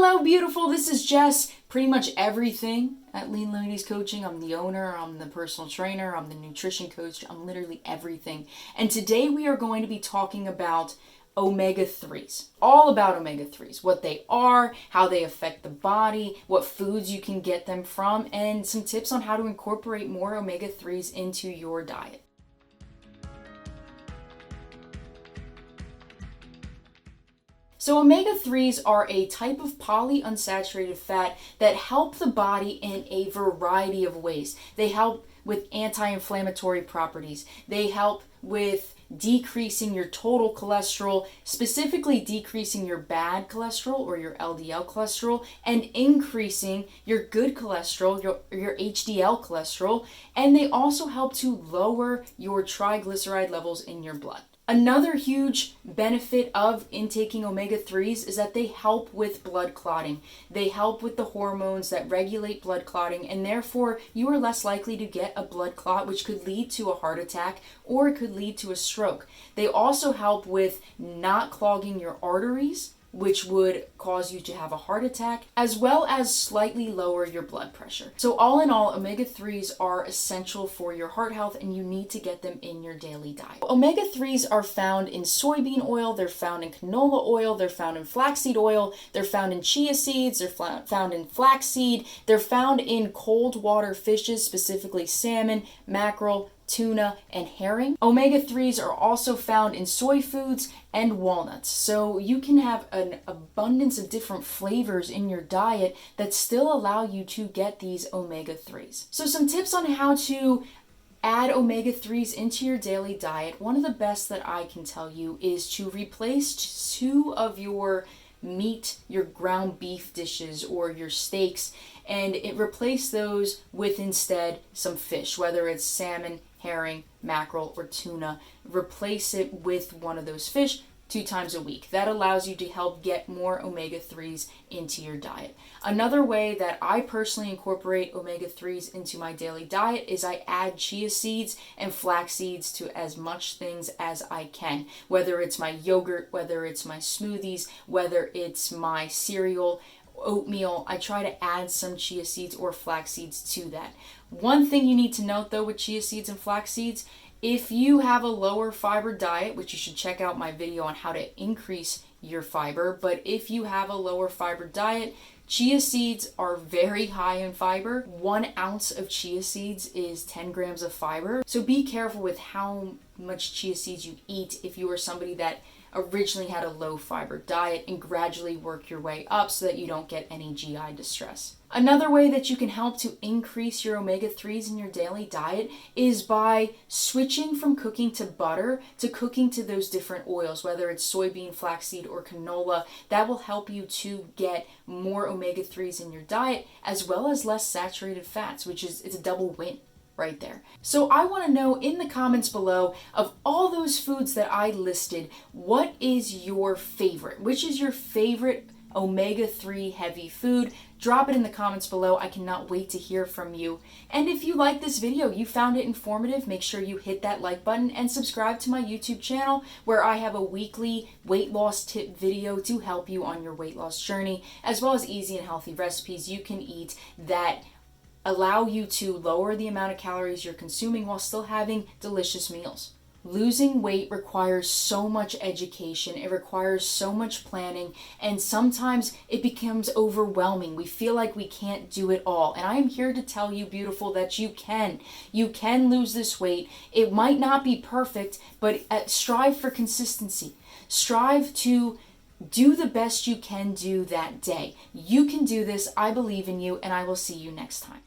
Hello, beautiful. This is Jess. Pretty much everything at Lean Ladies Coaching. I'm the owner, I'm the personal trainer, I'm the nutrition coach, I'm literally everything. And today we are going to be talking about omega-3s. All about omega-3s, what they are, how they affect the body, what foods you can get them from, and some tips on how to incorporate more omega-3s into your diet. So omega-3s are a type of polyunsaturated fat that help the body in a variety of ways. They help with anti-inflammatory properties. They help with decreasing your total cholesterol, specifically decreasing your bad cholesterol or your LDL cholesterol, and increasing your good cholesterol, your HDL cholesterol, and they also help to lower your triglyceride levels in your blood. Another huge benefit of intaking omega-3s is that they help with blood clotting. They help with the hormones that regulate blood clotting, and therefore you are less likely to get a blood clot, which could lead to a heart attack or it could lead to a stroke. They also help with not clogging your arteries, which would cause you to have a heart attack, as well as slightly lower your blood pressure. So all in all, omega-3s are essential for your heart health and you need to get them in your daily diet. Omega-3s are found in soybean oil, they're found in canola oil, they're found in flaxseed oil, they're found in chia seeds, they're found in flaxseed, they're found in cold water fishes, specifically salmon, mackerel, tuna, and herring. Omega-3s are also found in soy foods and walnuts. So you can have an abundance of different flavors in your diet that still allow you to get these omega-3s. So some tips on how to add omega-3s into your daily diet. One of the best that I can tell you is to replace 2 of your meat, your ground beef dishes or your steaks, and replace those with instead some fish, whether it's salmon, herring, mackerel, or tuna. Replace it with one of those fish 2 times a week. That allows you to help get more omega-3s into your diet. Another way that I personally incorporate omega-3s into my daily diet is I add chia seeds and flax seeds to as much things as I can. Whether it's my yogurt, whether it's my smoothies, whether it's my cereal, oatmeal, I try to add some chia seeds or flax seeds to that. One thing you need to note though with chia seeds and flax seeds, if you have a lower fiber diet, which you should check out my video on how to increase your fiber, but if you have a lower fiber diet, chia seeds are very high in fiber. 1 ounce of chia seeds is 10 grams of fiber. So be careful with how much chia seeds you eat if you are somebody that originally had a low fiber diet, and gradually work your way up so that you don't get any GI distress. Another way that you can help to increase your omega-3s in your daily diet is by switching from cooking to butter to cooking to those different oils, whether it's soybean, flaxseed, or canola. That will help you to get more omega-3s in your diet, as well as less saturated fats, it's a double win right there. So I want to know in the comments below, of all those foods that I listed, what is your favorite? Which is your favorite omega-3 heavy food? Drop it in the comments below. I cannot wait to hear from you. And if you like this video, you found it informative, make sure you hit that like button and subscribe to my YouTube channel, where I have a weekly weight loss tip video to help you on your weight loss journey, as well as easy and healthy recipes you can eat that allow you to lower the amount of calories you're consuming while still having delicious meals. Losing weight requires so much education, it requires so much planning, and sometimes it becomes overwhelming. We feel like we can't do it all. And I am here to tell you, beautiful, that you can. You can lose this weight. It might not be perfect, but strive for consistency. Strive to do the best you can do that day. You can do this. I believe in you, and I will see you next time.